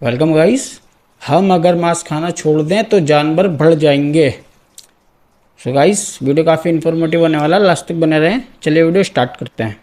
Welcome guys. हम अगर मांस खाना छोड़ दें तो जानवर बढ़ जाएंगे। सो गाइस, वीडियो काफ़ी इन्फॉर्मेटिव होने वाला, लास्ट तक बने रहें। चलिए वीडियो स्टार्ट करते हैं।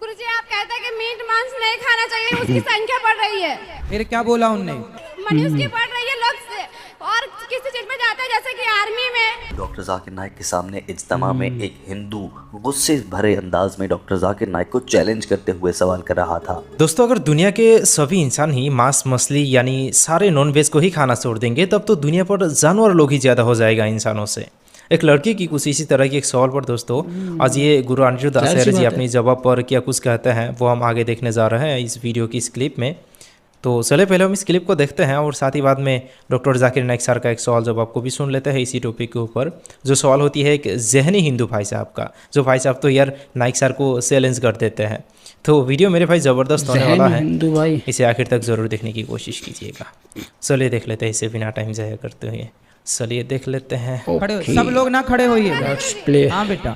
गुरुजी, आप कहते हैं कि मीट मांस नहीं खाना चाहिए, उसकी संख्या बढ़ रही है। फिर क्या बोला उनने? मनुष्य की बढ़ रही है, लोग से और किसी चीज में जाते हैं जैसे कि आर्मी में। डॉक्टर जाकिर नाइक के सामने इज्तिमा में एक हिंदू गुस्से भरे अंदाज में डॉक्टर जाकिर नाइक को चैलेंज करते हुए सवाल कर रहा था। दोस्तों, अगर दुनिया के सभी इंसान ही मांस मछली यानी सारे नॉन वेज को ही खाना छोड़ देंगे तब तो दुनिया पर जानवर लोग ही ज़्यादा हो जाएगा इंसानों से। एक लड़की की कुछ इसी तरह की एक सवाल पर दोस्तों आज ये गुरु अनिरुद्ध आचार्य जी अपनी जवाब पर क्या कुछ कहते हैं वो हम आगे देखने जा रहे हैं इस वीडियो की इस क्लिप में। तो चले पहले हम इस क्लिप को देखते हैं और साथ ही बाद में डॉक्टर जाकिर नाइक सर का एक सवाल जवाब को भी सुन लेते हैं इसी टॉपिक के ऊपर। जो सवाल होती है एक जहनी हिंदू भाई साहब का, जो भाई साहब तो यार नाइक सर को चैलेंज कर देते हैं। तो वीडियो मेरे भाई ज़बरदस्त होने वाला है, हिंदू भाई इसे आखिर तक ज़रूर देखने की कोशिश कीजिएगा। चलिए देख लेते हैं इसे बिना टाइम ज़ाया करते हुए। चलिए देख लेते हैं। खड़े हो, सब लोग ना खड़े होइए। प्ले। हाँ बेटा।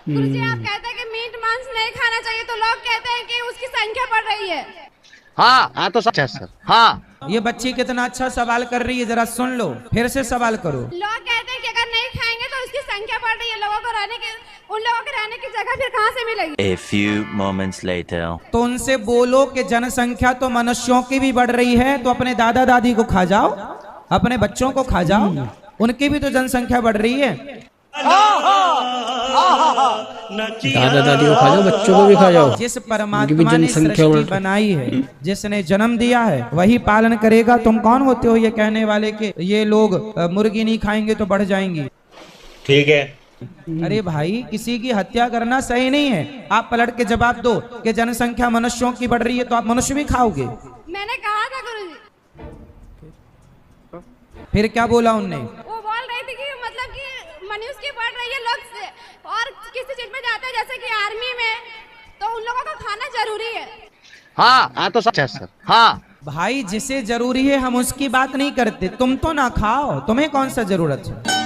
गुरुजी, आप कहते हैं कि मीट मांस नहीं खाना चाहिए, तो लोग कहते हैं कि उसकी संख्या बढ़ रही है। हाँ तो सच है सर। हाँ, ये बच्ची कितना अच्छा सवाल कर रही है, जरा सुन लो, फिर से सवाल करो। लोग कहते हैं कि अगर नहीं खाएंगे तो उसकी संख्या बढ़ रही है, लोगों को रहने की, उन लोगों के रहने की जगह फिर कहाँ से मिलेगी। A few moments later. तो उनसे बोलो कि जनसंख्या तो मनुष्यों की भी बढ़ रही है, तो अपने दादा दादी को खा जाओ, अपने बच्चों को खा जाओ, उनकी भी तो जनसंख्या बढ़ रही है। दादा दादी को खा जाओ, बच्चों को भी खा जाओ। जिस परमात्मा ने सृष्टि बनाई है, जिसने जन्म दिया है, वही पालन करेगा। तुम कौन होते हो ये कहने वाले कि ये लोग मुर्गी नहीं खाएंगे तो बढ़ जाएंगी? ठीक है। अरे भाई, किसी की हत्या करना सही नहीं है। आप पलट के जवाब दो कि जनसंख्या मनुष्यों की बढ़ रही है, तो आप मनुष्य भी खाओगे। मैंने कहा था गुरुजी। फिर क्या बोला उनने? वो बोल रही थी कि मतलब कि मनुष्य की बढ़ रही है, लोग से और किसी चीज में जाते हैं जैसे कि आर्मी में, तो उन लोगों को खाना जरूरी है। हाँ तो सच है सर। हाँ भाई, जिसे जरूरी है हम उसकी बात नहीं करते। तुम तो ना खाओ, तुम्हें कौन सा जरूरत है?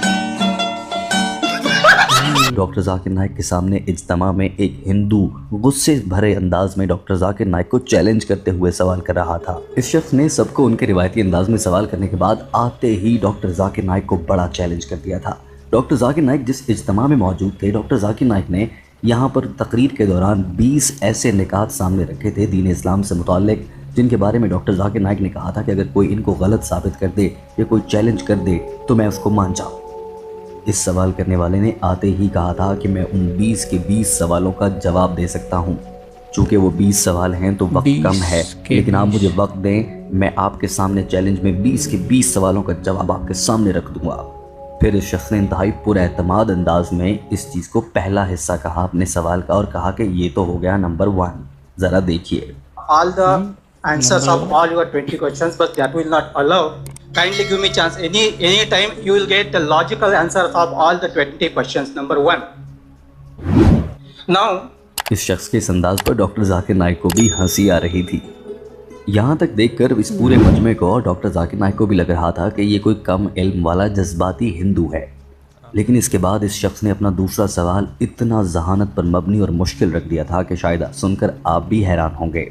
डॉक्टर जाकिर नाइक के सामने इज्तिमा में एक हिंदू गुस्से भरे अंदाज में डॉक्टर जाकिर नाइक को चैलेंज करते हुए सवाल कर रहा था। इस शख्स ने सबको उनके रिवायती अंदाज में सवाल करने के बाद आते ही डॉक्टर जाकिर नाइक को बड़ा चैलेंज कर दिया था। डॉक्टर जाकिर नाइक जिस इज्तिमा में मौजूद थे, डॉक्टर जाकिर नाइक ने यहाँ पर तकरीर के दौरान 20 ऐसे निकात सामने रखे थे दीन इस्लाम से मुताल्लिक, जिनके बारे में डॉक्टर जाकिर नाइक ने कहा था कि अगर कोई इनको गलत साबित कर दे या कोई चैलेंज कर दे तो मैं उसको मान जाऊँ। इस सवाल करने वाले ने आते ही कहा था कि मैं उन 20 के 20 सवालों का जवाब दे सकता हूं। चूंकि वो 20 सवाल हैं तो वक्त कम है, लेकिन आप मुझे वक्त दें, मैं आपके सामने चैलेंज में 20 के 20 सवालों का जवाब आपके सामने रख दूंगा। फिर इस शख्स ने इंतहाई पुरएतमाद अंदाज में इस चीज़ को पहला हिस्सा कहा अपने सवाल का और कहा कि ये तो हो गया नंबर 1, ज़रा देखिए। All the answers of all your 20 questions, but that will not allow. Kindly give me chance. Any time you will get the logical answers of all the 20 questions. Number 1. Now. इस शख्स के इस अंदाज पर doctor Zakir Naik को भी हंसी आ रही थी। यहाँ तक देखकर इस पूरे मजमे को और डॉक्टर जाकिर नाइक को भी लग रहा था कि ये कोई कम इल्म वाला जज्बाती हिंदू है। लेकिन इसके बाद इस शख्स ने अपना दूसरा सवाल इतना जहानत पर मबनी और मुश्किल रख दिया था कि शायद सुनकर आप भी हैरान होंगे।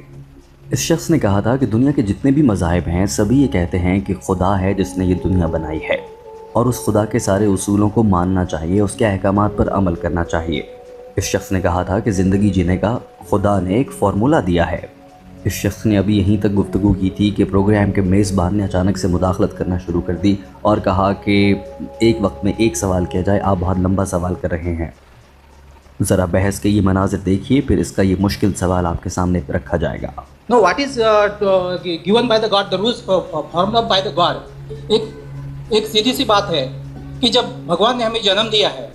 इस शख्स ने कहा था कि दुनिया के जितने भी मज़ाहिब हैं सभी ये कहते हैं कि खुदा है जिसने ये दुनिया बनाई है और उस खुदा के सारे उसूलों को मानना चाहिए, उसके अहकामात पर अमल करना चाहिए। इस शख्स ने कहा था कि ज़िंदगी जीने का खुदा ने एक फार्मूला दिया है। इस शख्स ने अभी यहीं तक गुफ्तगू की थी कि प्रोग्राम के मेज़बान ने अचानक से मुदाखलत करना शुरू कर दी और कहा कि एक वक्त में एक सवाल किया जाए, आप बहुत लंबा सवाल कर रहे हैं। ज़रा बहस के ये मनाजिर देखिए, फिर इसका ये मुश्किल सवाल आपके सामने रखा जाएगा। No, what is given by the God, the rules formed up by the God. एक सीधी सी बात है कि जब भगवान ने हमें जन्म दिया है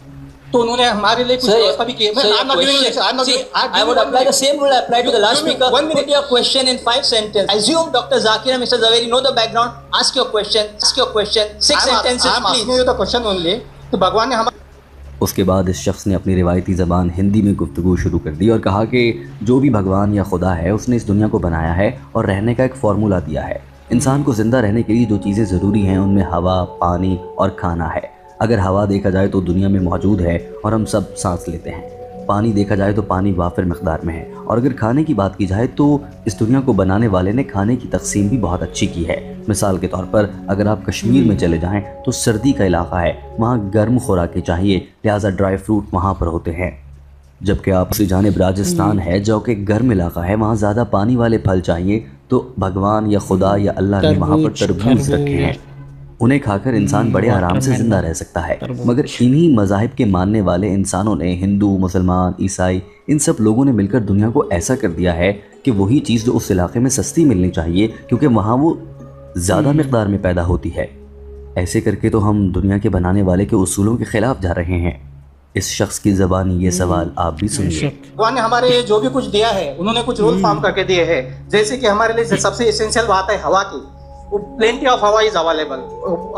तो उन्होंने हमारे लिए कुछ व्यवस्था भी की है। I would apply the same rule I applied to the last speaker. Put your question in 5 sentences. Assume Dr. Zakir and Mr. Zaveri know the background. Ask your question. 6 sentences, I'm asking you the question only. तो भगवान ने हमारे उसके बाद इस शख्स ने अपनी रिवायती ज़बान हिंदी में गुफ्तगू शुरू कर दी और कहा कि जो भी भगवान या खुदा है उसने इस दुनिया को बनाया है और रहने का एक फार्मूला दिया है। इंसान को ज़िंदा रहने के लिए जो चीज़ें ज़रूरी हैं उनमें हवा, पानी और खाना है। अगर हवा देखा जाए तो दुनिया में मौजूद है और हम सब सांस लेते हैं। पानी देखा जाए तो पानी वाफिर मकदार में है। और अगर खाने की बात की जाए तो इस दुनिया को बनाने वाले ने खाने की तकसीम भी बहुत अच्छी की है। मिसाल के तौर पर अगर आप कश्मीर में चले जाएं तो सर्दी का इलाका है, वहाँ गर्म खुराकें चाहिए, लिहाजा ड्राई फ्रूट वहाँ पर होते हैं। जबकि आप से जानिब राजस्थान है जो कि गर्म इलाका है, वहाँ ज़्यादा पानी वाले फल चाहिए, तो भगवान या खुदा या अल्लाह ने वहाँ पर तरबूज रखे हैं। उन्हें खाकर इंसान बड़े आराम से ज़िंदा रह सकता है। मगर इन्हीं मज़ाहिब के मानने वाले इंसानों ने, हिंदू, मुसलमान, ईसाई, इन सब लोगों ने मिलकर दुनिया को ऐसा कर दिया है कि वही चीज़ जो उस इलाके में सस्ती मिलनी चाहिए क्योंकि वहाँ वो ज़्यादा मकदार में पैदा होती है, ऐसे करके तो हम दुनिया के बनाने वाले के उसूलों के ख़िलाफ़ जा रहे हैं। इस शख्स की ज़बानी ये सवाल आप भी सुनिए। भगवान ने हमारे लिए जो भी कुछ दिया है, उन्होंने कुछ रूल फॉर्म करके दिए हैं। जैसे कि हमारे लिए सबसे एसेंशियल बात है हवा की। प्लेंटी ऑफ हवा इज अवेलेबल,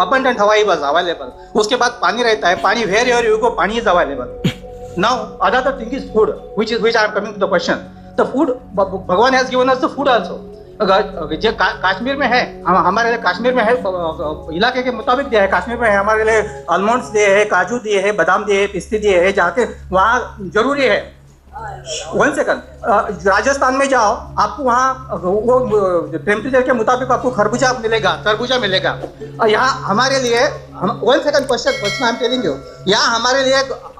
अबंडेंट हवा इज अवेलेबल। उसके बाद पानी रहता है, पानी where ever you go, pani is available. Now other thing is food, which I am coming to the question. The food, Bhagwan has given us the food also. अगर जो कश्मीर में है, हमारे लिए कश्मीर में है, इलाके के मुताबिक दिया है। कश्मीर में है हमारे लिए आलमंड्स दिए है, काजू दिए है, बादाम दिए है, पिस्ते दिए है, जाके वहाँ जरूरी है। 1 सेकंड, राजस्थान में जाओ, आपको वहाँ वो टेम्परेचर के मुताबिक आपको खरबूजा मिलेगा, तरबूजा मिलेगा। और यहाँ हमारे लिए 1 second question I am telling you, यहाँ हमारे लिए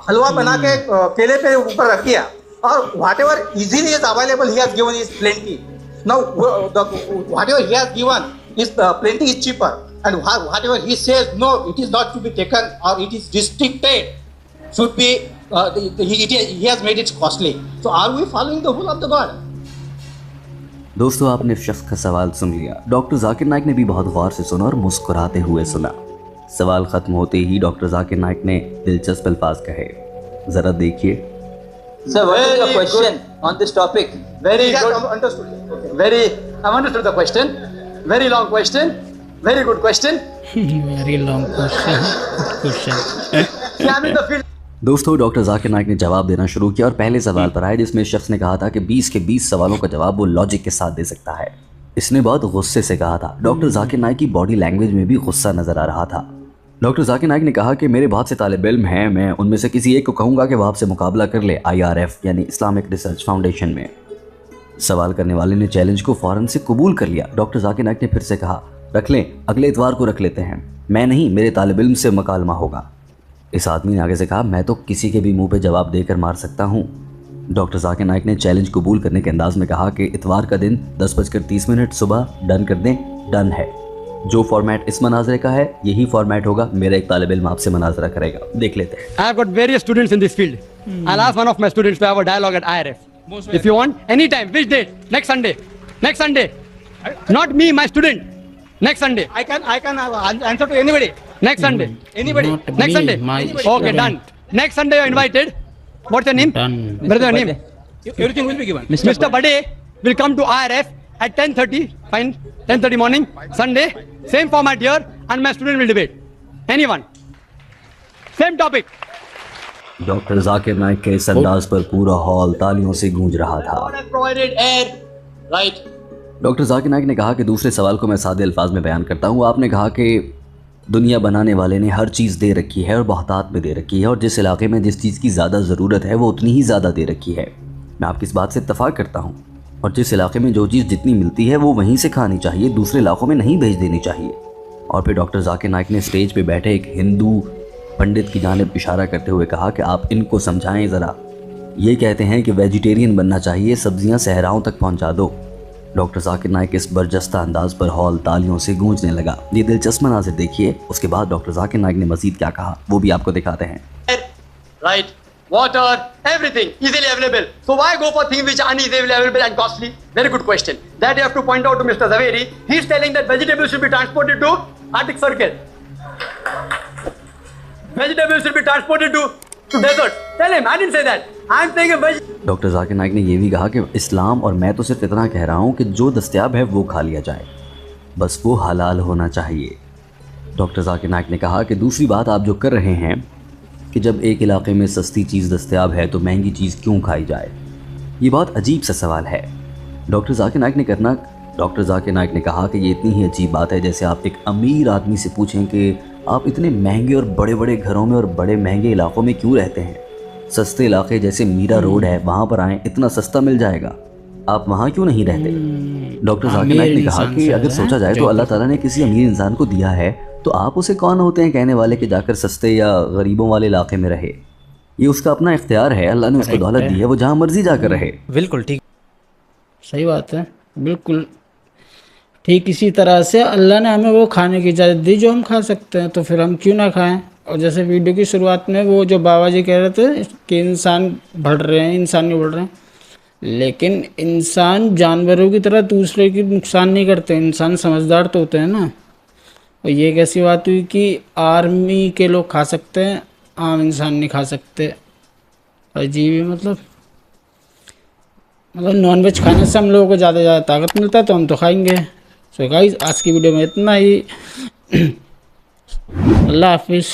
हलवा बना के केले पे ऊपर रख दिया, और what ever easily is available he has given is plenty. Now, whatever he has given is plenty is cheaper, and whatever he says no, it is not to be taken or it is restricted, should be he has made it costly. So, are we following the rule of the God? दोस्तों, आपने शख्स का सवाल सुन लिया। Doctor Zakir Naik ने भी बहुत गौर से सुना और मुस्कुराते हुए सुना। सवाल खत्म होते ही डॉक्टर जाकिर नाइक ने दिलचस्प अल्फाज कहे, जरा देखिए। Sir, what is your question on this topic? Very good. Understood. Very, I've understood the question. Very long question. Very good question. Very long question. Yeah, I'm in the field. दोस्तों, doctor Zakir Naik ने जवाब देना शुरू किया और पहले सवाल पर आए जिसमें शख्स ने कहा था कि 20 के 20 सवालों का जवाब वो लॉजिक के साथ दे सकता है। इसने बहुत गुस्से से कहा था। डॉक्टर जाकिर नाइक की बॉडी लैंग्वेज में भी गुस्सा नजर आ रहा था। डॉक्टर जाकिर नाइक ने कहा कि मेरे बहुत से तालिब इल्म हैं, मैं उनमें से किसी एक को कहूँगा कि वह आपसे मुकाबला कर ले IRF यानी इस्लामिक रिसर्च फाउंडेशन में। सवाल करने वाले ने चैलेंज को फ़ौरन से कबूल कर लिया। डॉक्टर जाकिर नाइक ने फिर से कहा, रख लें, अगले इतवार को रख लेते हैं। मैं नहीं, मेरे तालिब इल्म से मुकालमा होगा। इस आदमी ने आगे से कहा, मैं तो किसी के भी मुँह पर जवाब देकर मार सकता हूँ। डॉक्टर जाकिर नाइक ने चैलेंज कबूल करने के अंदाज में कहा कि इतवार का दिन 10:30 सुबह डन कर दें। डन है। जो फॉर्मेट इस मनाजरे का है यही फॉर्मेट होगा। मेरा एक तालिब इल्म आपसे मनाजरा करेगा, देख लेते हैं। I have got various students in this field. I'll ask one of my students to have a dialogue at IRF. If you want, anytime. Which date? Next Sunday. Next Sunday. Not me, my student. Next Sunday. I can answer to anybody. Next Sunday. Anybody. Not Next me, Sunday. my Okay, student. done. Next Sunday you're invited. What's your name? Done. Brother name? Everything will be given. Mr. Bade will come to IRF at 10:30. Fine. 10:30 morning. Sunday. Same format here, and my student will debate. Anyone. Same topic. Doctor Zakir Naik के इस अंदाज पर पूरा hall तालियों से गूंज रहा था। God has provided air, right? Doctor Zakir Naik ने कहा कि दूसरे सवाल को मैं सादे अल्फाज में बयान करता हूँ। आपने कहा कि दुनिया बनाने वाले ने हर चीज़ दे रखी है और बहुतात में दे रखी है, और जिस इलाके में जिस चीज़ की ज़्यादा ज़रूरत है वो उतनी ही ज़्यादा दे रखी है। मैं आपकी इस बात से इत्तफाक करता हूँ, और जिस इलाके में जो चीज़ जितनी मिलती है वो वहीं से खानी चाहिए, दूसरे इलाकों में नहीं भेज देनी चाहिए। और फिर डॉक्टर जाकिर नाइक ने स्टेज पे बैठे एक हिंदू पंडित की जानिब इशारा करते हुए कहा कि आप इनको समझाएं ज़रा। ये कहते हैं कि वेजिटेरियन बनना चाहिए, सब्जियां सहराओं तक पहुंचा दो। डॉक्टर जाकिर नाइक इस बरजस्ता अंदाज पर हॉल तालियों से गूंजने लगा। ये दिलचस्प मनाज़िर देखिए। उसके बाद डॉक्टर जाकिर नाइक ने मज़ीद क्या कहा वो भी आपको दिखाते हैं। Right. Water, everything easily available. So why go for things which are uneasily available and costly? Very good question. That you have to point out to Mr. Zaveri. He is telling that vegetables should be transported to Arctic Circle. Vegetables should be transported to desert. Tell him, I didn't say that. I am saying a doctor Zakir Naik ने यह भी कहा कि इस्लाम, और मैं तो सिर्फ इतना कह रहा हूँ कि जो दस्तयाब है वो खा लिया जाए, बस वो हलाल होना चाहिए। डॉक्टर जाकिर नाइक ने कहा कि दूसरी बात आप जो कर रहे हैं कि जब एक इलाके में सस्ती चीज़ दस्तयाब है तो महंगी चीज़ क्यों खाई जाए, ये बहुत अजीब सा सवाल है। डॉक्टर जाकिर नाइक ने कहा कि ये इतनी ही अजीब बात है जैसे आप एक अमीर आदमी से पूछें कि आप इतने महंगे और बड़े बड़े घरों में और बड़े महंगे इलाकों में क्यों रहते हैं। सस्ते इलाके जैसे मीरा रोड है वहाँ पर आएँ, इतना सस्ता मिल जाएगा, आप वहाँ क्यों नहीं रहते? डॉक्टर जाकिर नाइक ने कहा कि अगर सोचा जाए तो अल्लाह ताला ने किसी अमीर इंसान को दिया है तो आप उसे कौन होते हैं कहने वाले कि जाकर सस्ते या गरीबों वाले इलाके में रहे। ये उसका अपना इख्तियार है, अल्लाह ने उसको दौलत दी है, वो जहाँ मर्जी जाकर रहे। बिल्कुल ठीक। सही बात है, बिल्कुल ठीक। इसी तरह से अल्लाह ने हमें वो खाने की इजाज़त दी जो हम खा सकते हैं, तो फिर हम क्यों ना खाएं। और जैसे वीडियो की शुरुआत में वो जो बाबा जी कह रहे थे कि इंसान बढ़ रहे हैं, इंसान नहीं बढ़ रहे हैं, लेकिन इंसान जानवरों की तरह दूसरे की नुकसान नहीं करते, इंसान समझदार तो होते हैं ना। और ये कैसी बात हुई कि आर्मी के लोग खा सकते हैं, आम इंसान नहीं खा सकते। अजीब ही, मतलब नॉनवेज खाने से हम लोगों को ज़्यादा ज़्यादा ताकत मिलता है तो हम तो खाएंगे। सो गाइस, आज की वीडियो में इतना ही। अल्लाह हाफिज़।